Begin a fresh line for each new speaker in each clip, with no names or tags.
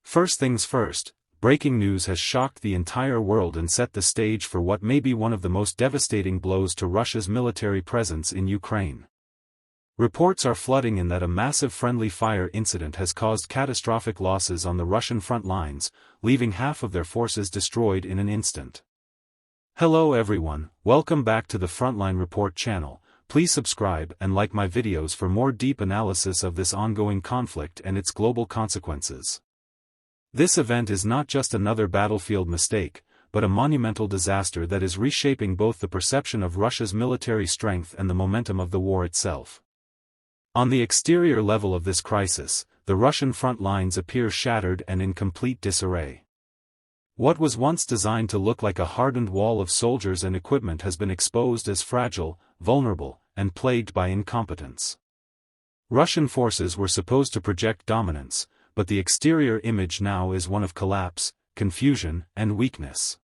First things first, breaking news has shocked the entire world and set the stage for what may be one of the most devastating blows to Russia's military presence in Ukraine. Reports are flooding in that a massive friendly fire incident has caused catastrophic losses on the Russian front lines, leaving half of their forces destroyed in an instant. Hello everyone, welcome back to the Frontline Report channel. Please subscribe and like my videos for more deep analysis of this ongoing conflict and its global consequences. This event is not just another battlefield mistake, but a monumental disaster that is reshaping both the perception of Russia's military strength and the momentum of the war itself. On the exterior level of this crisis, the Russian front lines appear shattered and in complete disarray. What was once designed to look like a hardened wall of soldiers and equipment has been exposed as fragile, vulnerable, and plagued by incompetence. Russian forces were supposed to project dominance, but the exterior image now is one of collapse, confusion, and weakness.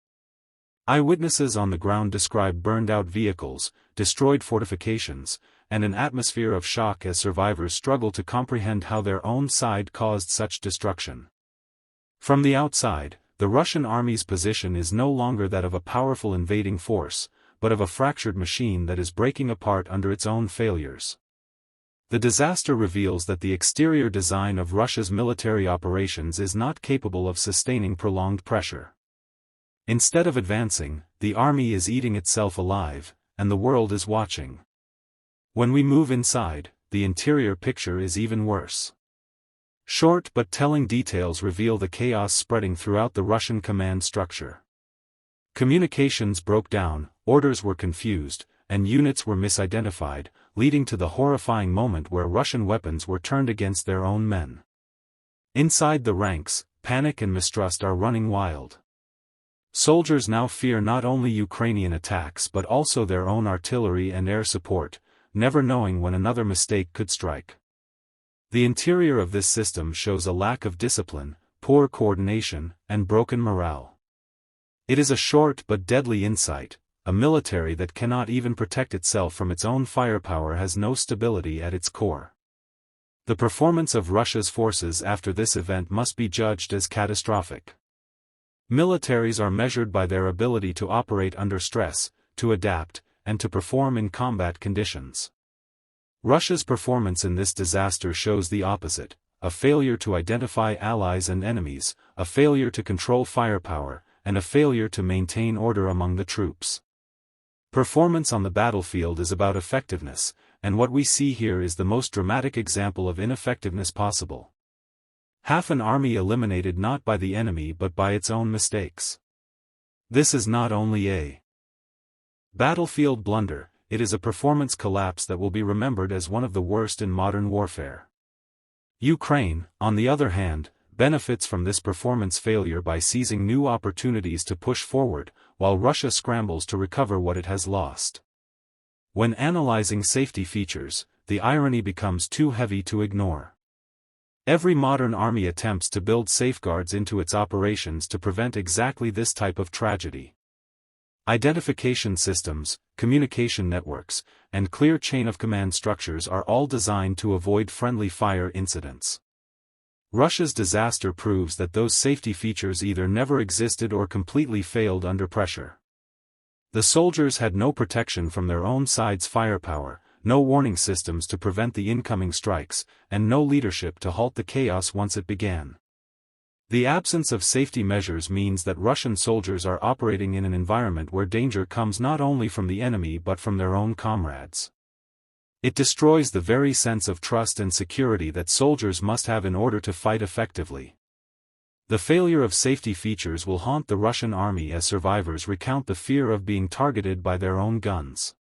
Eyewitnesses on the ground describe burned-out vehicles, destroyed fortifications, and an atmosphere of shock as survivors struggle to comprehend how their own side caused such destruction. From the outside, the Russian army's position is no longer that of a powerful invading force, but of a fractured machine that is breaking apart under its own failures. The disaster reveals that the exterior design of Russia's military operations is not capable of sustaining prolonged pressure. Instead of advancing, the army is eating itself alive, and the world is watching. When we move inside, the interior picture is even worse. Short but telling details reveal the chaos spreading throughout the Russian command structure. Communications broke down, orders were confused, and units were misidentified, leading to the horrifying moment where Russian weapons were turned against their own men. Inside the ranks, panic and mistrust are running wild. Soldiers now fear not only Ukrainian attacks but also their own artillery and air support, never knowing when another mistake could strike. The interior of this system shows a lack of discipline, poor coordination, and broken morale. It is a short but deadly insight. A military that cannot even protect itself from its own firepower has no stability at its core. The performance of Russia's forces after this event must be judged as catastrophic. Militaries are measured by their ability to operate under stress, to adapt, and to perform in combat conditions. Russia's performance in this disaster shows the opposite: a failure to identify allies and enemies, a failure to control firepower, and a failure to maintain order among the troops. Performance on the battlefield is about effectiveness, and what we see here is the most dramatic example of ineffectiveness possible. Half an army eliminated not by the enemy but by its own mistakes. This is not only a battlefield blunder, it is a performance collapse that will be remembered as one of the worst in modern warfare. Ukraine, on the other hand, benefits from this performance failure by seizing new opportunities to push forward, while Russia scrambles to recover what it has lost. When analyzing safety features, the irony becomes too heavy to ignore. Every modern army attempts to build safeguards into its operations to prevent exactly this type of tragedy. Identification systems, communication networks, and clear chain-of-command structures are all designed to avoid friendly fire incidents. Russia's disaster proves that those safety features either never existed or completely failed under pressure. The soldiers had no protection from their own side's firepower, no warning systems to prevent the incoming strikes, and no leadership to halt the chaos once it began. The absence of safety measures means that Russian soldiers are operating in an environment where danger comes not only from the enemy but from their own comrades. It destroys the very sense of trust and security that soldiers must have in order to fight effectively. The failure of safety features will haunt the Russian army as survivors recount the fear of being targeted by their own guns.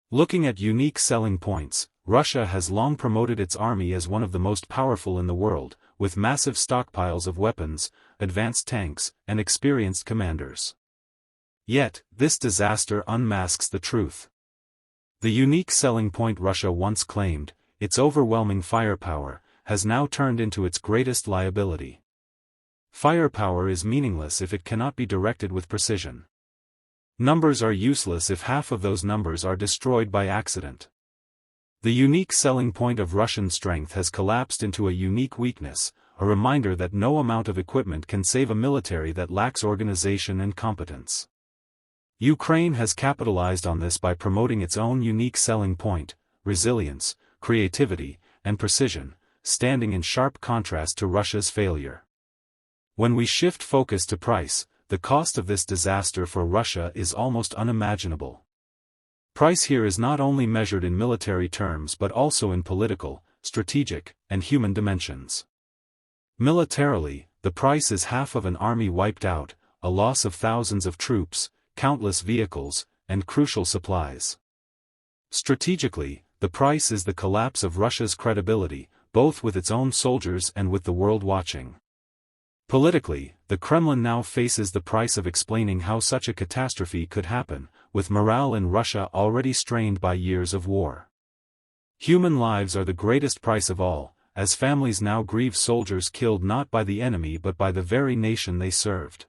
Looking at unique selling points, Russia has long promoted its army as one of the most powerful in the world, with massive stockpiles of weapons, advanced tanks, and experienced commanders. Yet, this disaster unmasks the truth. The unique selling point Russia once claimed, its overwhelming firepower, has now turned into its greatest liability. Firepower is meaningless if it cannot be directed with precision. Numbers are useless if half of those numbers are destroyed by accident. The unique selling point of Russian strength has collapsed into a unique weakness, a reminder that no amount of equipment can save a military that lacks organization and competence. Ukraine has capitalized on this by promoting its own unique selling point: resilience, creativity, and precision, standing in sharp contrast to Russia's failure. When we shift focus to price, the cost of this disaster for Russia is almost unimaginable. Price here is not only measured in military terms but also in political, strategic, and human dimensions. Militarily, the price is half of an army wiped out, a loss of thousands of troops, countless vehicles, and crucial supplies. Strategically, the price is the collapse of Russia's credibility, both with its own soldiers and with the world watching. Politically, the Kremlin now faces the price of explaining how such a catastrophe could happen, with morale in Russia already strained by years of war. Human lives are the greatest price of all, as families now grieve soldiers killed not by the enemy but by the very nation they served.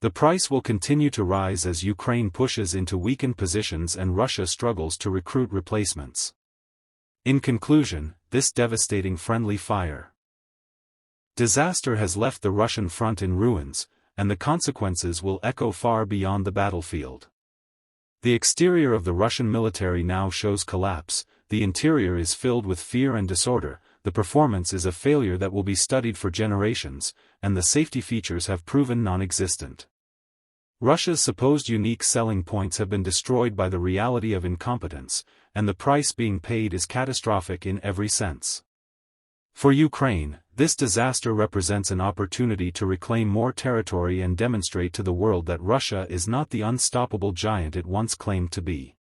The price will continue to rise as Ukraine pushes into weakened positions and Russia struggles to recruit replacements. In conclusion, this devastating friendly fire disaster has left the Russian front in ruins, and the consequences will echo far beyond the battlefield. The exterior of the Russian military now shows collapse, the interior is filled with fear and disorder, the performance is a failure that will be studied for generations, and the safety features have proven non-existent. Russia's supposed unique selling points have been destroyed by the reality of incompetence, and the price being paid is catastrophic in every sense. For Ukraine, this disaster represents an opportunity to reclaim more territory and demonstrate to the world that Russia is not the unstoppable giant it once claimed to be.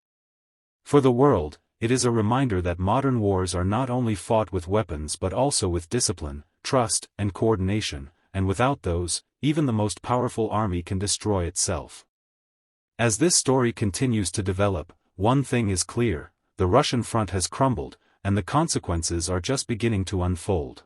For the world, it is a reminder that modern wars are not only fought with weapons but also with discipline, trust, and coordination, and without those, even the most powerful army can destroy itself. As this story continues to develop, one thing is clear: the Russian front has crumbled, and the consequences are just beginning to unfold.